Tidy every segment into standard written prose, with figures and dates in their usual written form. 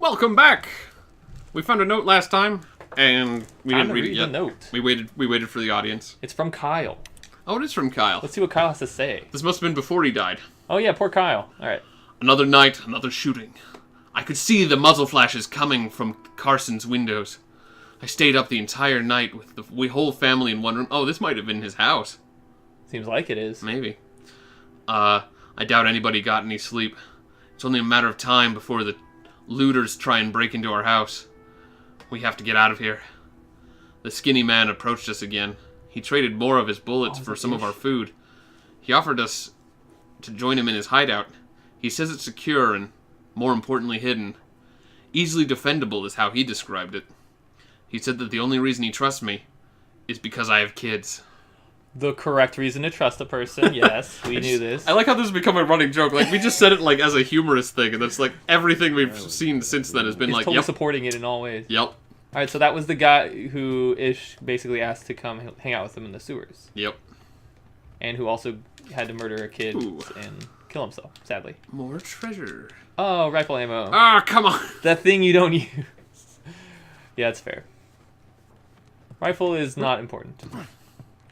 Welcome back! We found a note last time, and we didn't read it yet. The note. We waited for the audience. It's from Kyle. Oh, it is from Kyle. Let's see what Kyle has to say. This must have been before he died. Oh yeah, poor Kyle. Alright. Another night, another shooting. I could see the muzzle flashes coming from Carson's windows. I stayed up the entire night with the whole family in one room. Oh, this might have been his house. Seems like it is. Maybe. I doubt anybody got any sleep. It's only a matter of time before the looters try and break into our house. We have to get out of here. The skinny man approached us again. He traded more of his bullets for some of our food. He offered us to join him in his hideout. He says it's secure and, more importantly, hidden. Easily defendable is how he described it. He said that the only reason he trusts me is because I have kids. The correct reason to trust a person, yes, we knew this. I like how this has become a running joke. Like, we just said it like as a humorous thing, and that's like everything we've seen since then has been He's like, totally yep. supporting it in all ways. Yep. Alright, so that was the guy who Ish basically asked to come hang out with him in the sewers. Yep. And who also had to murder a kid Ooh. and kill himself, sadly. More treasure. Oh, rifle ammo. Ah, come on. That thing you don't use. Yeah, that's fair. Rifle is not important.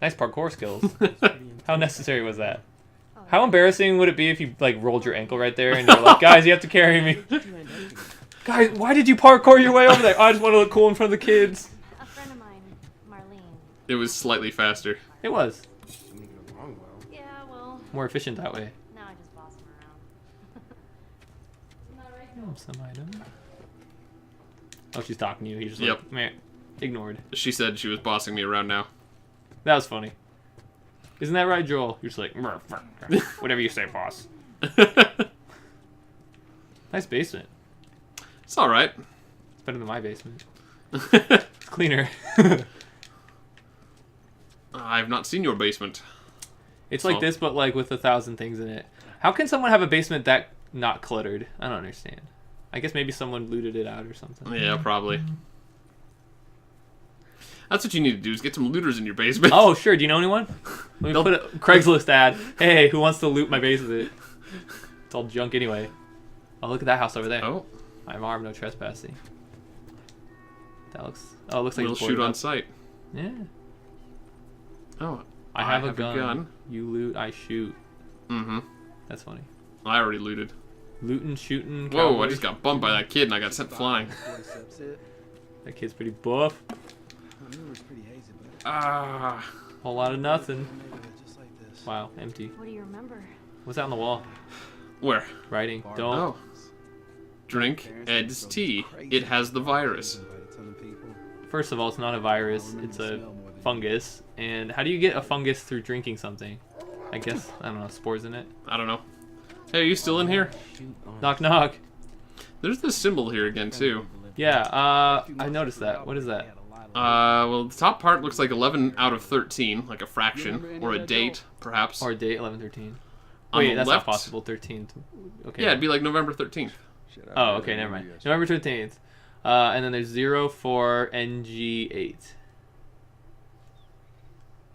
Nice parkour skills. How necessary was that? How embarrassing would it be if you like rolled your ankle right there and you're like, guys, you have to carry me. Guys, why did you parkour your way over there? I just want to look cool in front of the kids. A friend of mine, Marlene. It was slightly faster. It was. Yeah, well, More efficient that way. now I just boss him around. Some item. Oh, she's talking to you. He's just Yep. like, meh, ignored. She said she was bossing me around now. That was funny. Isn't that right, Joel? You're just like, "Murph, murph, murph." Whatever you say, boss. Nice basement. It's alright. It's better than my basement. It's cleaner. I've not seen your basement. It's like So- this, but like with 1,000 things in it. How can someone have a basement that not cluttered? I don't understand. I guess maybe someone looted it out or something. Yeah, probably. That's what you need to do, is get some looters in your basement. Oh, sure. Do you know anyone? Let me put a Craigslist ad. Hey, who wants to loot my basement? It's all junk anyway. Oh, look at that house over there. Oh, I'm armed, no trespassing. That looks... Oh, it looks like we'll it's shoot boarded on up. sight. Yeah. Oh, I have a gun. You loot, I shoot. Mm-hmm. That's funny. I already looted. Looting, shooting. Whoa, I cowboy. just got bumped by that kid and I got sent flying. That kid's pretty buff. Ah. Whole lot of nothing. Wow, empty. What do you remember? What's that on the wall? Where? Writing. Don't. Oh. Drink Ed's tea. It has the virus. First of all, it's not a virus. It's a fungus. And how do you get a fungus through drinking something? I guess, I don't know, spores in it. I don't know. Hey, are you still in here? Knock, knock. There's this symbol here again, too. Yeah, I noticed that. What is that? Well, the top part looks like 11 out of 13, like a fraction, or a date, perhaps. Or date 11/13. On Wait, the that's left- not possible. 13th. Okay. Yeah, it'd be like November 13th. Oh, okay, never mind. November 13th. And then there's 04 NG8.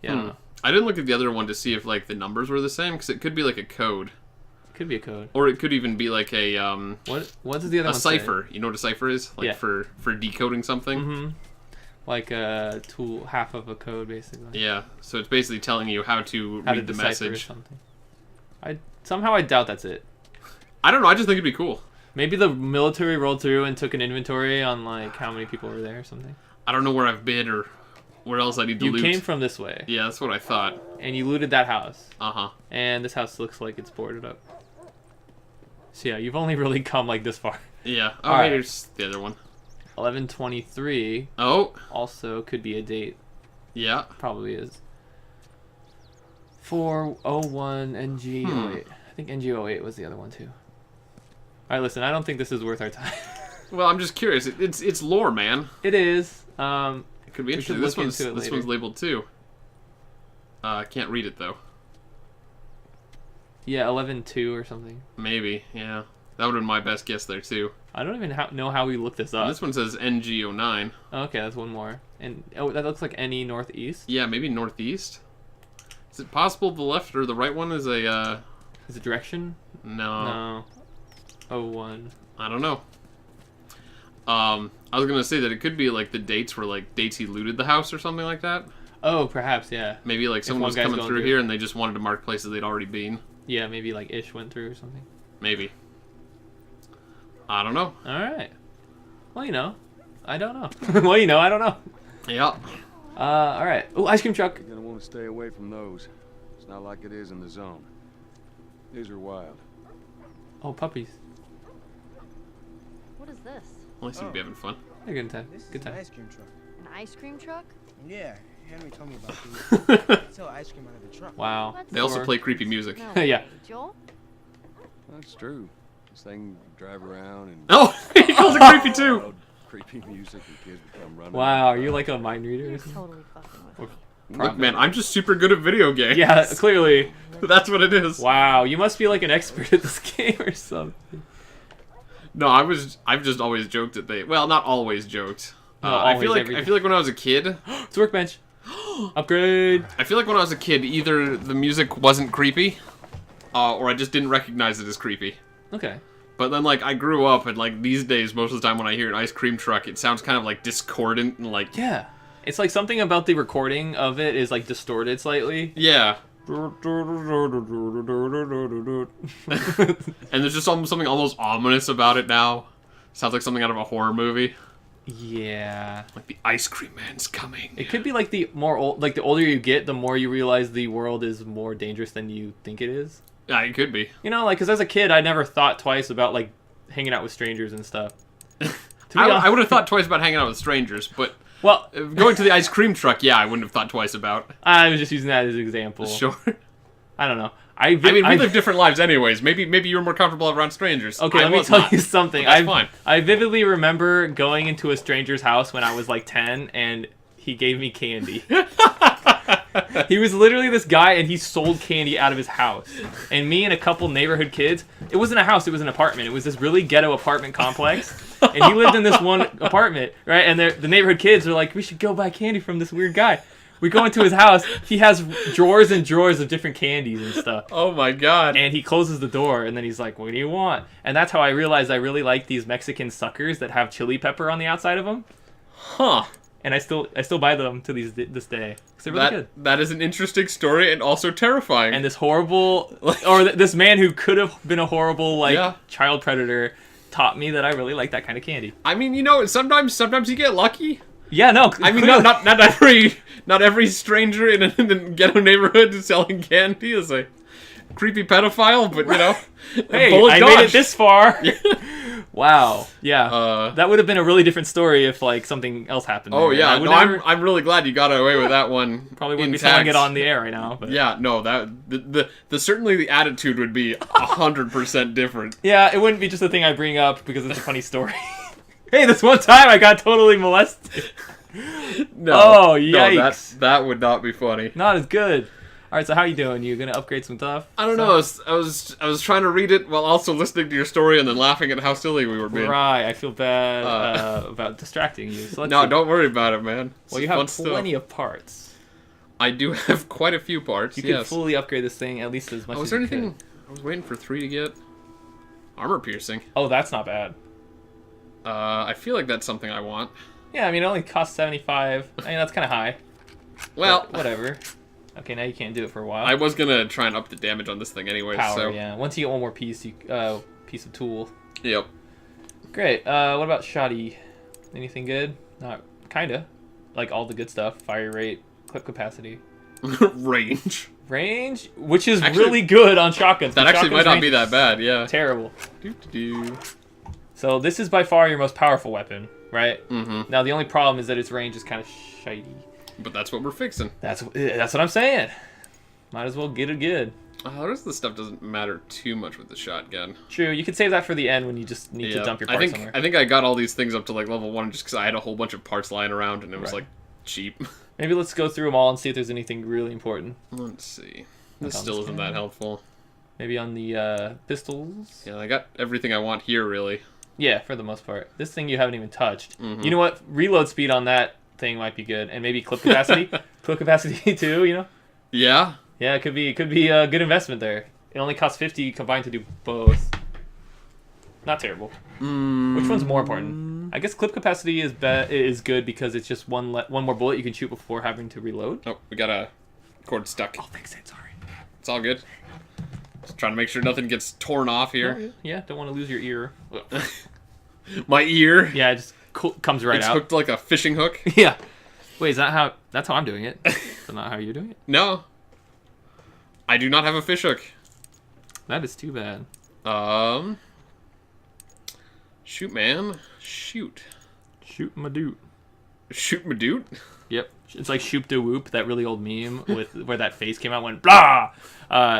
Yeah, I don't know. I didn't look at the other one to see if like the numbers were the same, because it could be like a code, Could be a code. or it could even be like a What does the other a one say? cipher. You know what a cipher is? Like Yeah. for decoding something. Mm-hmm. Like a tool, half of a code, basically. Yeah. So it's basically telling you how to How to read the decipher or message. something. Somehow I doubt that's it. I don't know. I just think it'd be cool. Maybe the military rolled through and took an inventory on like how many people were there or something. I don't know where I've been or where else I need to You loot. came from this way, Yeah, that's what I thought. and you looted that house, Uh-huh. and this house looks like it's boarded up. So yeah, you've only really come like this far. Yeah. Oh, Alright. here's the other one. 11/23 Oh, also could be a date. yeah. Probably is. 401 NG08. I think NG08 was the other one too. All right, listen. I don't think this is worth our time. Well, I'm just curious. It's lore, man. It is. It could be We should interesting. This look one's into it this later. one's labeled too. I can't read it though. Yeah, 11/2 or something. Maybe, yeah. That would have been my best guess there too. I don't even know how we looked this up. This one says NG09. Okay, that's one more. And oh, that looks like NE northeast. Yeah, maybe northeast. Is it possible the left or the right one is a Is it direction? no. No. 01. I don't know. I was gonna say that it could be like the dates were like dates he looted the house or something like that. Oh, perhaps, yeah. Maybe like someone one was guy's coming going through through. here and they just wanted to mark places they'd already been. Yeah, maybe like Ish went through or something. Maybe. I don't know. All right. Well, you know, I don't know. Well, you know, I don't know. Yeah. All right. Oh, ice cream truck. You're gonna want to stay away from those. It's not like it is in the zone. These are wild. Oh, puppies. What is this? Well, they seem to be having fun. They're good time. This is Good an time. ice cream truck. An ice cream truck? Yeah, Henry told me about these. They sell ice cream out of the truck. Wow. What? They also Or- play creepy music. No Yeah. way. Joel? That's true. This thing drive around and Oh, he calls it creepy too. loud, creepy music and kids would come running. Wow, are you like a mind reader? You're or something? totally fucking with me. Look, man, I'm just super good at video games. Yeah, clearly. That's what it is. Wow, you must be like an expert at this game or something. No, I've just always joked that they. Well, not always joked. No, I feel always, like every I feel like when I was a kid, It's a workbench. Upgrade. I feel like when I was a kid, either the music wasn't creepy, or I just didn't recognize it as creepy. Okay. But then, like, I grew up, and like these days, most of the time when I hear an ice cream truck, it sounds kind of like discordant and like. Yeah. It's like something about the recording of it is like distorted slightly. Yeah. Yeah. And there's just something almost ominous about it now. Sounds like something out of a horror movie. Like the ice cream man's coming. It could be like the older you get, the more you realize the world is more dangerous than you think it is. Yeah, it could be. You know, like, because as a kid, I never thought twice about, like, hanging out with strangers and stuff. I would have thought twice about hanging out with strangers, but Well, going to the ice cream truck, yeah, I wouldn't have thought twice about. I was just using that as an example. Sure. I don't know. I mean, we live different lives anyways. Maybe you're more comfortable around strangers. Okay, I let me was tell not. you something. But that's fine. I vividly remember going into a stranger's house when I was like 10, and he gave me candy. He was literally this guy, and he sold candy out of his house. And me and a couple neighborhood kids, it wasn't a house, it was an apartment. It was this really ghetto apartment complex. And he lived in this one apartment, right? And the neighborhood kids are like, we should go buy candy from this weird guy. We go into his house. He has drawers and drawers of different candies and stuff. Oh my god. And he closes the door, and then he's like, what do you want? And that's how I realized I really like these Mexican suckers that have chili pepper on the outside of them. Huh. And I still buy them to this day. 'Cause they're really good. That is an interesting story and also terrifying. And this horrible, this man who could have been a horrible, like, Yeah. child predator taught me that I really like that kind of candy. I mean, you know, sometimes you get lucky. Yeah, no. I mean, clearly- not every stranger in a ghetto neighborhood selling candy is a creepy pedophile, but you know, Hey, bullet I made it dodged. this far. Wow. Yeah. Uh, that would have been a really different story if, like, something else happened. Oh there. yeah, I would no, never- I'm really glad you got away with that one. probably wouldn't be intact. telling it on the air right now. But. Yeah, no, that the certainly the attitude would be 100% different. Yeah, it wouldn't be just a thing I bring up because it's a funny story. Hey, this one time I got totally molested. No, Oh, no, yikes. that would not be funny. Not as good. All right, so how you doing? You gonna upgrade some stuff? I don't know. I was trying to read it while also listening to your story and then laughing at how silly we were being. Right, I feel bad about distracting you. So let's No, see. don't worry about it, man. Well, It's you fun have stuff. plenty of parts. I do have quite a few parts. You yes. can fully upgrade this thing at least as much Oh, was as there you anything? could. I was waiting for 3 to get armor piercing. Oh, that's not bad. I feel like that's something I want. Yeah, I mean, it only costs 75. I mean, that's kind of high. Well, But whatever. Okay, now you can't do it for a while. I was gonna try and up the damage on this thing anyway. Power, so yeah. Once you get one more piece, piece of tool. Yep. Great. What about shoddy? Anything good? Not kinda. Like all the good stuff. Fire rate, clip capacity, Range. range, which is Actually, really good on shotguns. That but actually might shotguns not be range that bad. Yeah. is terrible. Doo-doo-doo. So this is by far your most powerful weapon, right? Mm-hmm. Now the only problem is that its range is kind of shitey. But that's what we're fixing. That's what I'm saying. Might as well get it good. The rest of the stuff doesn't matter too much with the shotgun. True, you could save that for the end when you just need to dump your parts somewhere. I think I got all these things up to like level 1 just because I had a whole bunch of parts lying around and it was Right. like cheap. Maybe let's go through them all and see if there's anything really important. Let's see. Like This on still this isn't guy? that helpful. Maybe on the pistols. Yeah, I got everything I want here really. Yeah, for the most part. This thing you haven't even touched. Mhm. You know what? Reload speed on that thing might be good, and maybe clip capacity. Clip capacity too. You know. Yeah. Yeah, it could be a good investment there. It only costs 50 combined to do both. Not terrible. Which one's more important? I guess clip capacity is good because it's just one more bullet you can shoot before having to reload. Oh, we got a cord stuck. Oh, thanks, Ed, sorry. It's all good. Just trying to make sure nothing gets torn off here. Yeah, don't want to lose your ear. My ear. Yeah, it just comes right It's out. hooked like a fishing hook. Yeah. Wait, is that how? That's how I'm doing it. Is that not how you're doing it? No. I do not have a fish hook. That is too bad. Shoot, man. Shoot. Shoot my dude. Shoot my dude? Yep. It's like Shoop de Whoop, that really old meme with where that face came out and went blah.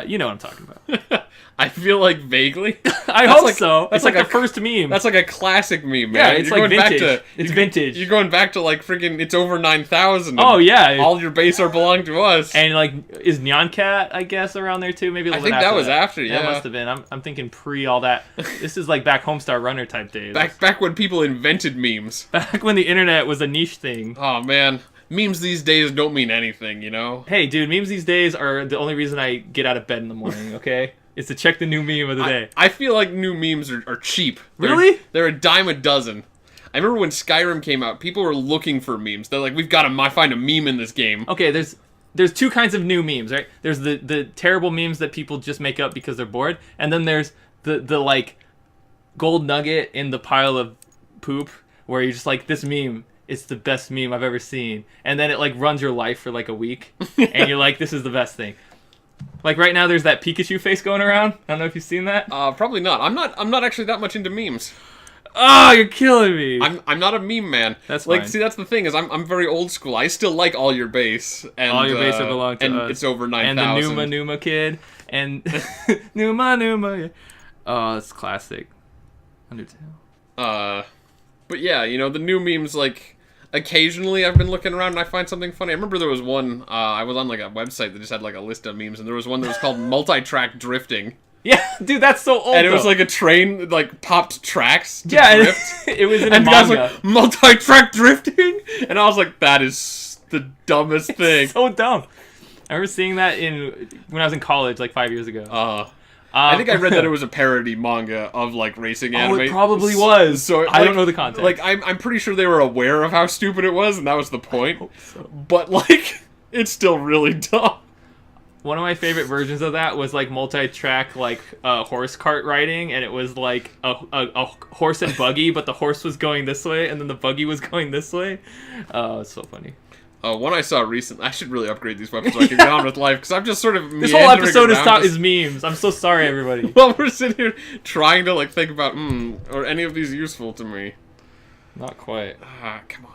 You know what I'm talking about. I feel like vaguely. I That's hope like- so. that's It's like like the a- first meme. That's like a classic meme, man. Yeah, it's You're like going vintage. Back to, It's vintage. You're going back to like freaking. It's over 9,000. Oh yeah. All your base are belong to us. And like, is Nyan Cat, I guess, around there too? Maybe a I little think bit that was after. Yeah, Yeah. it must have been. I'm thinking pre all that. This is like back Homestar Runner type days. Back when people invented memes. Back when the internet was a niche thing. Oh man, memes these days don't mean anything, you know. Hey, dude, memes these days are the only reason I get out of bed in the morning. Okay, is to check the new meme of the day. I feel like new memes are cheap. Really? They're a dime a dozen. I remember when Skyrim came out, people were looking for memes. They're like, we've got to find a meme in this game. Okay, there's two kinds of new memes, right? There's the terrible memes that people just make up because they're bored, and then there's the like gold nugget in the pile of poop where you're just like, this meme, it's the best meme I've ever seen, and then it like runs your life for like a week, and you're like, this is the best thing. Like right now, there's that Pikachu face going around. I don't know if you've seen that. Probably not. I'm not actually that much into memes. Oh, you're killing me. I'm not a meme man. That's like, fine. see, that's the thing is I'm very old school. I still like all your base. And, All your base belong to and us. it's over 9,000. And the Numa kid. And Numa. Yeah. Oh, it's classic. Undertale. But yeah, you know, the new memes, like, occasionally I've been looking around and I find something funny. I remember there was one, I was on, like, a website that just had, like, a list of memes, and there was one that was called Multi-Track Drifting. Yeah, dude, that's so old. And it was though. like a train that, like, popped tracks to Yeah, drift. it was in a And the guy's manga. like, multi-track drifting? And I was like, that is the dumbest thing. So dumb. I remember seeing that when I was in college, like 5 years ago. I think I read that it was a parody manga of, like, racing anime. it probably was. So, I like, don't know the context. Like, I'm pretty sure they were aware of how stupid it was, and that was the point. But, like, it's still really dumb. One of my favorite versions of that was like multi-track, like horse cart riding, and it was like a horse and buggy, but the horse was going this way, and then the buggy was going this way. Oh, it's so funny. One I saw recently. I should really upgrade these weapons so I can get on with life, because I'm just sort of This whole meandering episode around is memes. I'm so sorry, everybody. Well, we're sitting here trying to, like, think about, are any of these useful to me? Not quite. Come on.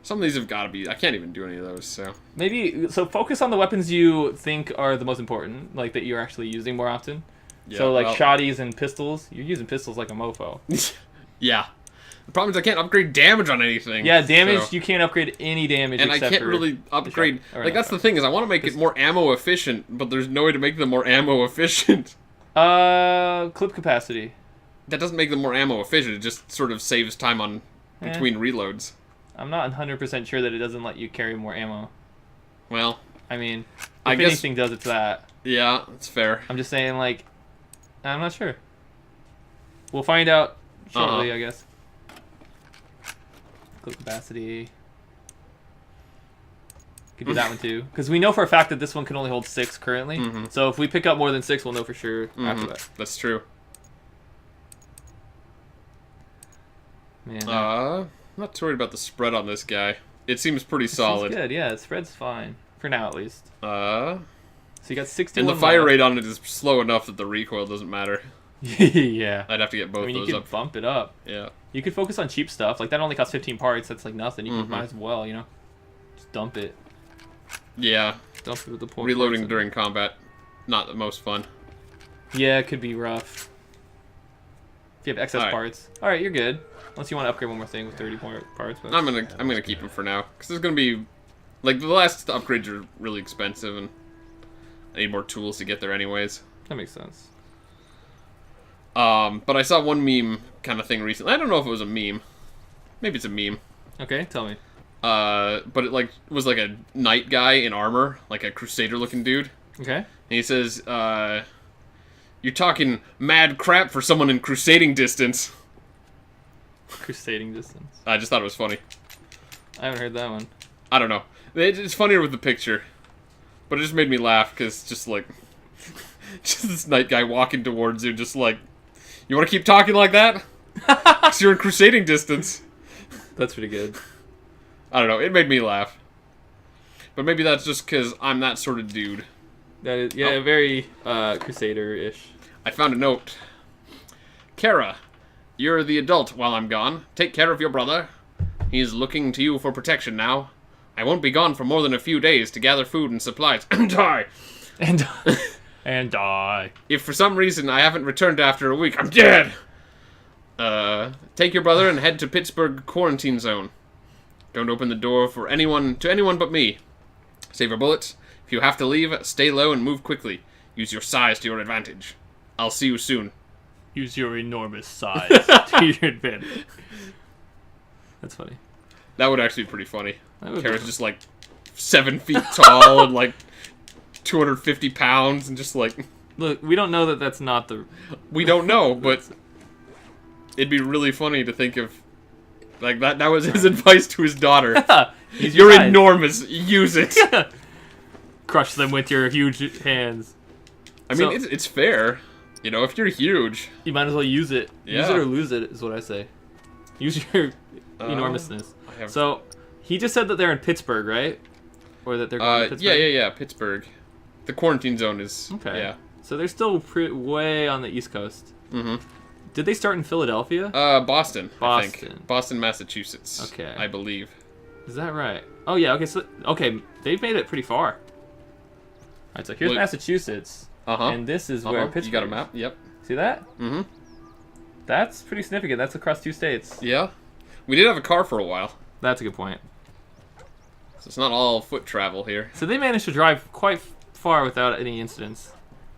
Some of these have got to be. I can't even do any of those, so. Maybe, so focus on the weapons you think are the most important, like that you're actually using more often. Yeah, So like well- shotties and pistols. You're using pistols like a mofo. Yeah. The problem is I can't upgrade damage on anything. Yeah, damage, so- you can't upgrade any damage And I except can't for really upgrade. Or Like, not that's the thing, is I want to make it more ammo efficient, but there's no way to make them more ammo efficient. clip capacity. That doesn't make them more ammo efficient, it just sort of saves time on between reloads. I'm not 100% sure that it doesn't let you carry more ammo. Well, I mean, if I guess- anything does, it's that. yeah, that's fair. I'm just saying, like, I'm not sure. We'll find out shortly, I guess. Clip capacity. Could do that one too, because we know for a fact that this one can only hold 6 currently. So if we pick up more than 6, we'll know for sure after that. That's true. Man, I'm not too worried about the spread on this guy. It seems pretty it's solid. good. Yeah, the spread's fine for now at least. And So you got 61. the fire left. rate on it is slow enough that the recoil doesn't matter. Yeah. I'd have to get both I mean, you those could up. bump it up. Yeah. You could focus on cheap stuff. Like, that only costs 15 parts. That's, like, nothing. You might as well, you know? Just dump it. Yeah. Dump it with the poor Reloading parts. during combat, not the most fun. Yeah, it could be rough. If you have excess Alright. parts. Alright, you're good. Unless you want to upgrade one more thing with 30 more parts. But I'm gonna keep him for now, because there's gonna be, like, the last upgrades are really expensive, and I need more tools to get there anyways. that makes sense. But I saw one meme kind of thing recently. I don't know if it was a meme. Maybe it's a meme. Okay, tell me. But it, like, was like a knight guy in armor, like a crusader-looking dude. Okay. And he says, you're talking mad crap for someone in crusading distance. Crusading distance. I just thought it was funny. I haven't heard that one. I don't know. It's funnier with the picture, but it just made me laugh because just like, just this night guy walking towards you, just like, you want to keep talking like that? Because you're in crusading distance. That's pretty good. I don't know. It made me laugh. But maybe that's just because I'm that sort of dude. That is, yeah, very Crusader-ish. I found a note. Kara, you're the adult while I'm gone. Take care of your brother. He's looking to you for protection now. I won't be gone for more than a few days to gather food and supplies and die. And and die. If for some reason I haven't returned after a week, I'm dead. Take your brother and head to Pittsburgh quarantine zone. Don't open the door for anyone but me. Save your bullets. If you have to leave, stay low and move quickly. Use your size to your advantage. I'll see you soon. Use your enormous size to your advantage. That's funny. That would actually be pretty funny. That would Kara's be- just like 7 feet tall and like 250 pounds and just like... Look, we don't know that that's not the... We don't know, but it'd be really funny to think of... Like, that was his advice to his daughter. Use your You're size. enormous. Use it. Crush them with your huge hands. I mean, So- it's fair. You know, if you're huge... You might as well use it. Use Yeah. it or lose it is what I say. Use your enormousness. I have... So, he just said that they're in Pittsburgh, right? Or that they're going to Pittsburgh? yeah, Pittsburgh. The quarantine zone is... Okay. Yeah. So they're still way on the East Coast. Mm-hmm. Did they start in Philadelphia? Boston, I think. Boston. Boston, Massachusetts. Okay. I believe. Is that right? Oh yeah. Okay. So they've made it pretty far. All right. So here's Look. Massachusetts, Uh-huh. and this is where Pittsburgh. You got a map? Yep. See that? Mm-hmm. That's pretty significant. That's across 2 states. Yeah. We did have a car for a while, That's a good point. so it's not all foot travel here. So they managed to drive quite far without any incidents,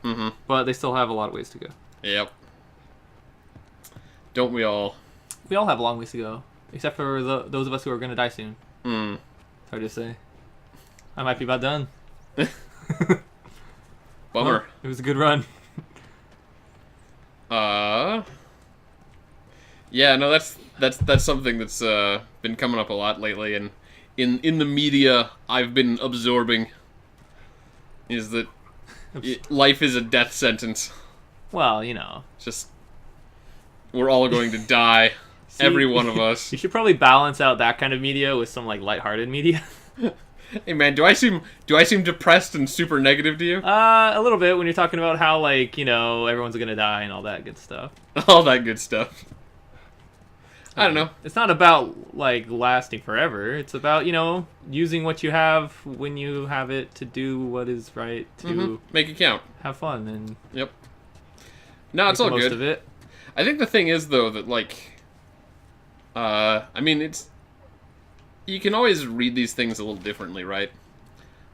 Mm-hmm. but they still have a lot of ways to go. Yep. Don't we all? We all have a long ways to go, except for those of us who are going to die soon. Hmm. It's hard to say. I might be about done. Bummer. Well, it was a good run. Yeah, no, that's something that's been coming up a lot lately, and in the media I've been absorbing is that life is a death sentence. Well, you know. Just we're all going to die, See, every one of us. You should probably balance out that kind of media with some like lighthearted media. Hey man, do I seem depressed and super negative to you? A little bit when you're talking about how like, you know, everyone's gonna die and all that good stuff. All that good stuff. I don't know. It's not about like lasting forever. It's about, you know, using what you have when you have it to do what is right, to Make it count. have fun and Yep. No, make it's the all most good. of it. I think the thing is though that like, I mean it's, you can always read these things a little differently, right?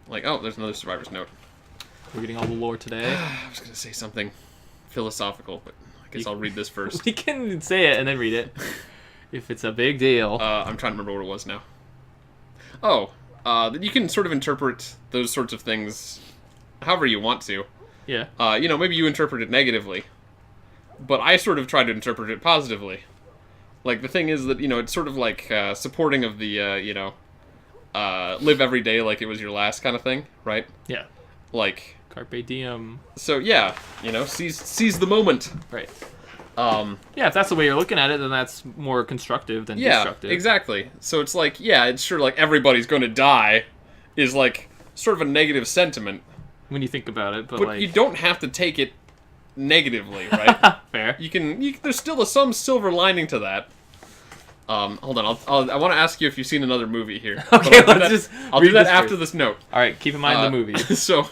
Like, oh, there's another survivor's note. We're getting all the lore today. I was gonna say something philosophical, but I guess I'll read this first. We can say it and then read it if it's a big deal. I'm trying to remember what it was now. Oh, that you can sort of interpret those sorts of things however you want to. Yeah. You know, maybe you interpret it negatively, but I sort of try to interpret it positively. Like, the thing is that, you know, it's sort of like supporting of the, you know, live every day like it was your last kind of thing, right? Yeah. Like, Carpe diem. so yeah, you know, seize the moment. Right. Yeah, Yeah, if that's the way you're looking at it, then that's more constructive than destructive. exactly. So it's like, yeah, it's sure like everybody's going to die is like sort of a negative sentiment, When you think about it, but but like you don't have to take it negatively, right? fair. You can there's still some silver lining to that. Hold on, I want to ask you if you've seen another movie here. But Okay, I'll do let's that- just I'll do read that this after first. this note. All right, keep in mind the movie. So,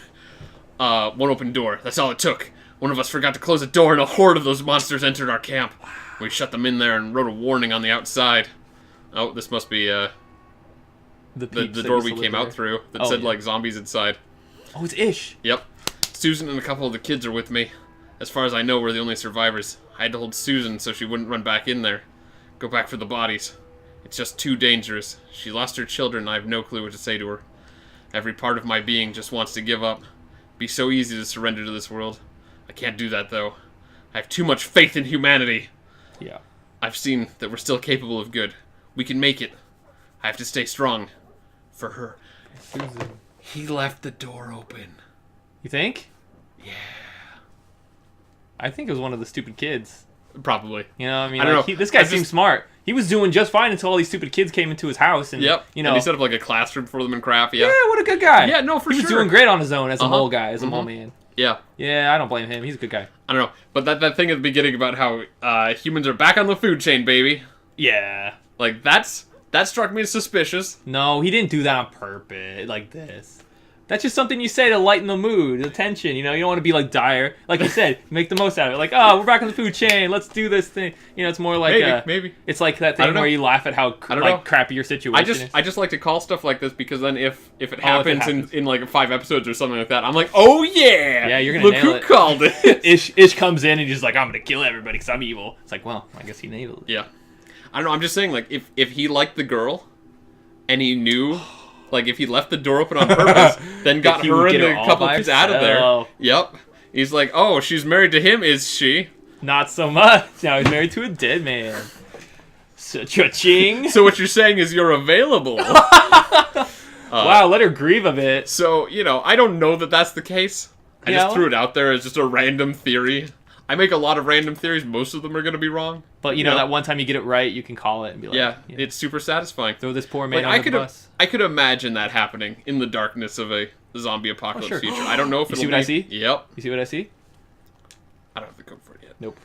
one open door. That's all it took. One of us forgot to close the door, and a horde of those monsters entered our camp. We shut them in there and wrote a warning on the outside. Oh, this must be The the peeps that door used we to live came out there. through that Oh, said yeah. like zombies inside. Oh, it's Ish. Yep. Susan and a couple of the kids are with me. As far as I know, we're the only survivors. I had to hold Susan so she wouldn't run back in there. Go back for the bodies. It's just too dangerous. She lost her children and I have no clue what to say to her. Every part of my being just wants to give up. It'd be so easy to surrender to this world. I can't do that though. I have too much faith in humanity. Yeah. I've seen that we're still capable of good. We can make it. I have to stay strong. For her. Susan. He left the door open. You think? Yeah. I think it was one of the stupid kids. Probably. You know, I mean, I don't like, know. this guy I seems just- smart. He was doing just fine until all these stupid kids came into his house, and Yep. you know, And he set up like a classroom for them and crap. yeah, Yeah. what a good guy. Yeah, no, for he was sure. doing great on his own as a Uh-huh. mole guy, as a mole Mhm. man. Yeah. Yeah, I don't blame him. He's a good guy. I don't know. But that thing at the beginning about how humans are back on the food chain, baby. Yeah. Like, that struck me as suspicious. No, he didn't do that on purpose, like this. That's just something you say to lighten the mood, the tension. You know, you don't want to be like dire. Like you said, make the most out of it. Like, oh, we're back on the food chain. Let's do this thing. You know, it's more like Maybe. It's like that I thing don't know. where you laugh at how I don't know. crappy your situation is. I just like to call stuff like this because then if it it happens, happens. in like 5 episodes or something like that, I'm like, oh yeah, Yeah, you're gonna look nail who it. called it. Ish comes in and he's just like, I'm gonna kill everybody because I'm evil. It's like, well, I guess he nailed it. Yeah, I don't know. I'm just saying, like, if he liked the girl, and he knew, like, if he left the door open on purpose, then got he her would and get her the all couple by kids out of there. herself. Yep. He's like, oh, she's married to him, is she? Not so much. Now he's married to a dead man. Cha-ching. So what you're saying is you're available. Wow, let her grieve a bit. So, you know, I don't know that that's the case. I You just know? threw it out there as just a random theory. I make a lot of random theories. Most of them are going to be wrong. But you know, Yeah. that one time you get it right, you can call it and be like, Yeah, it's super satisfying. throw this poor man Like, on the bus. I could imagine that happening in the darkness of a zombie apocalypse sure. future. I don't know if You it'll see what be... I see? Yep. You see what I see? I don't have the code for it yet. Nope.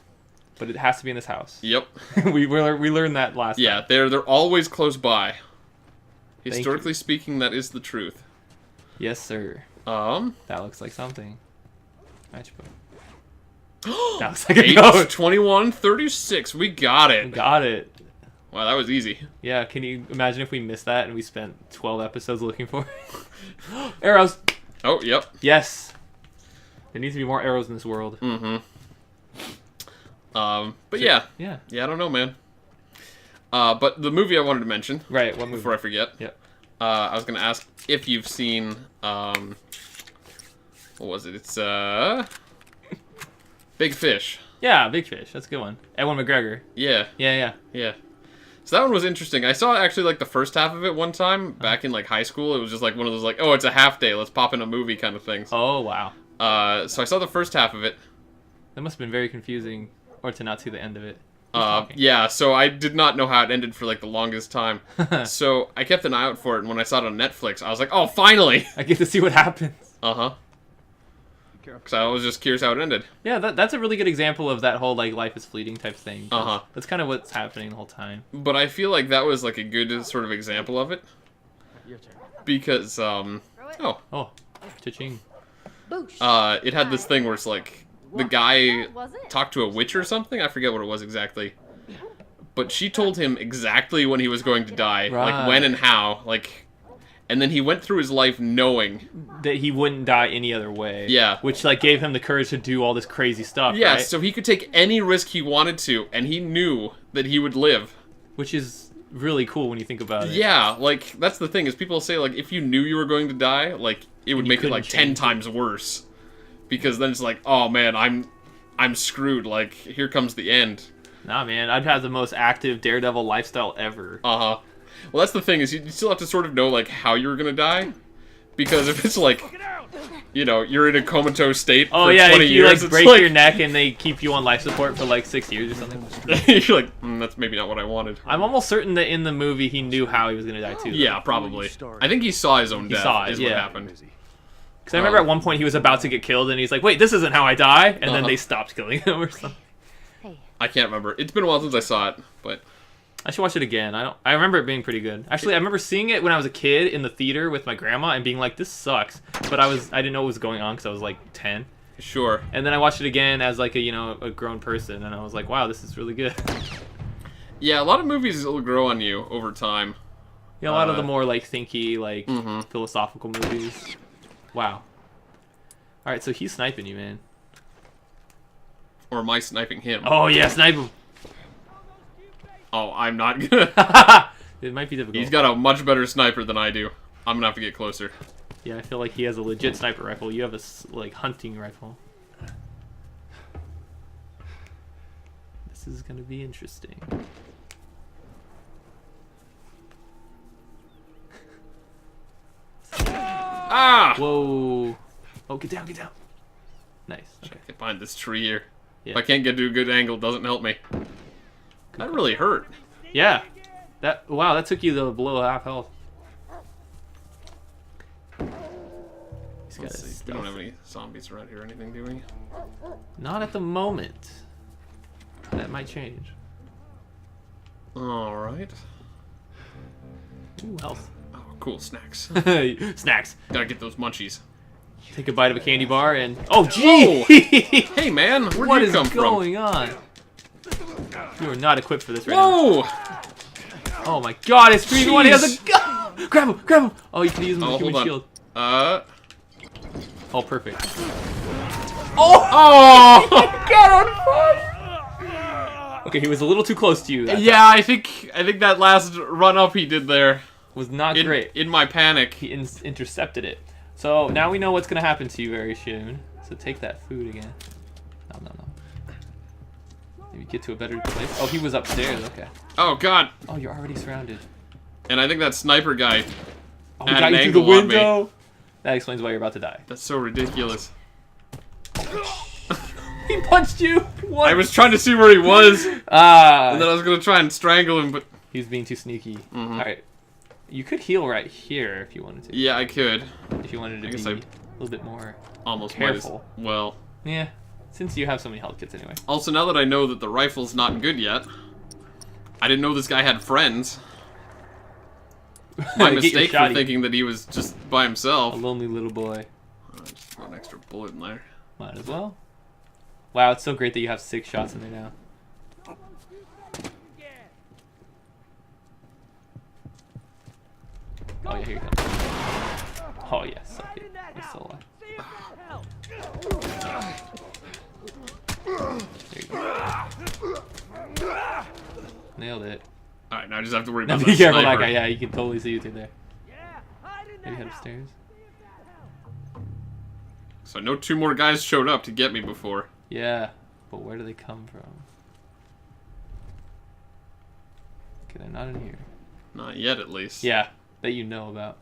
But it has to be in this house. Yep. we learned that last Yeah, time. they're always close by. you. Historically speaking, that is the truth. Yes, sir. Um, That looks like something. Matchbook. That looks like a 8, code. 21, 36. We got it. Got it. Wow, that was easy. Yeah, can you imagine if we missed that and we spent 12 episodes looking for it? Arrows. Oh, yep. Yes. There needs to be more arrows in this world. Mm-hmm. But yeah. Yeah. Yeah, I don't know, man. But the movie I wanted to mention, Right, what movie? before I forget, Yep. I was going to ask if you've seen, what was it? It's, Big Fish. Yeah, Big Fish. That's a good one. Ewan McGregor. Yeah, Yeah. yeah. So that one was interesting. I saw actually like the first half of it one time back in like high school. It was just like one of those like, oh, it's a half day, let's pop in a movie kind of things. Oh, wow. So I saw the first half of it. That must have been very confusing, or to not see the end of it. Yeah, so I did not know how it ended for like the longest time. So I kept an eye out for it, and when I saw it on Netflix, I was like, oh, finally! I get to see what happens. Uh-huh. Because I was just curious how it ended. Yeah, that's a really good example of that whole, like, life is fleeting type thing. Uh-huh. That's kind of what's happening the whole time. But I feel like that was like a good sort of example of it. Your turn. Because, Throw it. oh, Oh, cha-ching. Boosh. it had this thing where it's like, the guy What was it? talked to a witch or something. I forget what it was exactly. But she told him exactly when he was going to die, like when and how, like, and then he went through his life knowing. That he wouldn't die any other way. Yeah. Which, like, gave him the courage to do all this crazy stuff, Yeah, right? so he could take any risk he wanted to, and he knew that he would live. Which is really cool when you think about it. Yeah, like, that's the thing, is people say, like, if you knew you were going to die, like, it would You make it, couldn't like, 10 change it. times worse. Because then it's like, oh, man, I'm screwed, like, here comes the end. Nah, man, I'd have the most active Daredevil lifestyle ever. Uh-huh. Well, that's the thing, is you still have to sort of know, like, how you're gonna die. Because if it's like, you know, you're in a comatose state Oh for yeah, 20 if you years, like it's break like, your neck and they keep you on life support for like 6 years or something. you're like, that's maybe not what I wanted. I'm almost certain that in the movie he knew how he was gonna die too. Yeah, probably. I think he saw his own death, saw it, is what yeah. happened. Because I remember at one point he was about to get killed and he's like, "Wait, this isn't how I die," and then Uh-huh. they stopped killing him or something. Hey. I can't remember. It's been a while since I saw it, but... I should watch it again. I remember it being pretty good. Actually, I remember seeing it when I was a kid in the theater with my grandma and being like, "This sucks," but I didn't know what was going on because I was like 10. Sure. And then I watched it again as like a grown person, and I was like, "Wow, this is really good." Yeah, a lot of movies will grow on you over time. Yeah, a lot of the more like thinky, like Mhm. philosophical movies. Wow. All right, so he's sniping you, man. Or am I sniping him? Oh yeah, snipe him. Oh, I'm not gonna... It might be difficult. He's got a much better sniper than I do. I'm gonna have to get closer. Yeah, I feel like he has a legit sniper rifle. You have a like hunting rifle. This is gonna be interesting. Ah! Whoa! Oh, get down, get down. Nice. Okay. Get behind this tree here. Yeah. If I can't get to a good angle, it doesn't help me. That really hurt. Yeah. Wow, that took you below half health. He's got Let's a see. We stealth. don't have any zombies around here or anything, do we? Not at the moment. That might change. Alright. Ooh, health. Oh, cool. Snacks. Snacks. Gotta get those munchies. Take a bite of a candy bar and... Oh, gee! Hey, man. Where'd What you is come from? going on? You are not equipped for this right Whoa! now. Oh my god, it's 3v1. He has a gun! Grab him, grab him! Oh, you can use him as a Oh, human hold on. shield. Oh, perfect. Oh! God, on fire! Okay, he was a little too close to you. That Yeah, I think that last run up he did there, was not great. in my panic. He intercepted it. So now we know what's gonna happen to you very soon. So take that food again. No. Maybe get to a better place. Oh, he was upstairs. Okay. Oh god! Oh, you're already surrounded. And I think that sniper guy. Oh, he At got an you through the angle on me. window. That explains why you're about to die. That's so ridiculous. He punched you. What? I was trying to see where he was, and Ah. then I was gonna try and strangle him, but He's being too sneaky. Mhm. All right. You could heal right here if you wanted to. yeah, I could. If you wanted to I be guess a I little bit more. almost Careful. might as well. Yeah. Since you have so many health kits anyway. Also, now that I know that the rifle's not good yet, I didn't know this guy had friends. My Get your mistake for shotty. thinking that he was just by A himself. lonely little boy. Just throw an extra bullet in there. Might as well. Wow, it's so great that you have 6 shots in there now. Oh yeah, here you go. Oh yes, okay. He's still alive. There you go. Nailed it. Alright, now I just have to worry Now about be the careful, that sniper. guy. Yeah, you can totally see you through there. Maybe head upstairs. So I know 2 more guys showed up to get me before. Yeah, but where do they come from? Okay, they're not in here. Not yet, at least. Yeah, that you know about.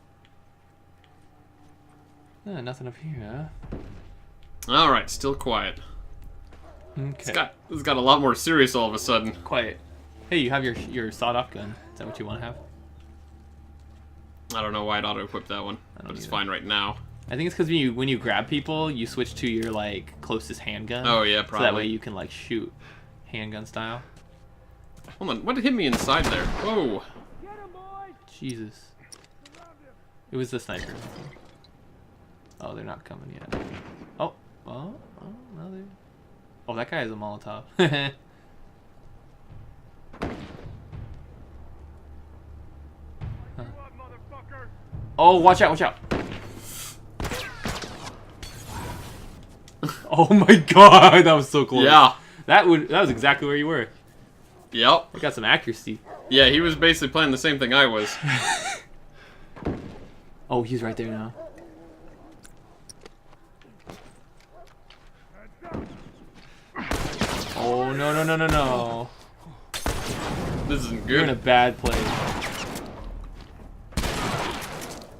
Nothing up here, huh? Alright, still quiet. Okay. It's got a lot more serious all of a sudden. Quiet. Hey, you have your sawed-off gun. Is that what you want to have? I don't know why I'd auto-equip that one, I don't but it's either. fine right now. I think it's because when you grab people, you switch to your like closest handgun. Oh yeah, So probably. that way you can like shoot handgun style. Hold on, what hit me inside there? Whoa. Jesus. It was the sniper. Oh, they're not coming yet. Oh, well, no, they. Oh, that guy has a Molotov. Huh. Oh, watch out, watch out. Oh my god, that was so close. Yeah. That was exactly where you were. Yep. I got some accuracy. Yeah, he was basically playing the same thing I was. Oh, he's right there now. Oh, no. This isn't You're in a good. bad place.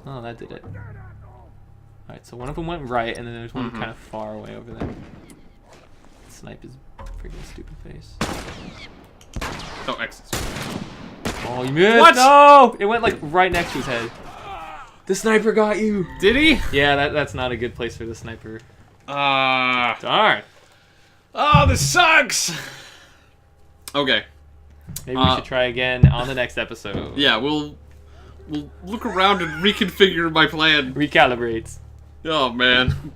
Oh, that did it. Alright, so one of them went right, and then there's one kind of far away over there. Snipe his freaking stupid face. Oh, exits. Oh, you missed! What? No! It went like right next to his head. The sniper got you! Did he? Yeah, that's not a good place for the sniper. Ah. Darn! Oh, this sucks! Okay. Maybe we should try again on the next episode. Yeah, we'll look around and reconfigure my plan. Recalibrates. Oh, man.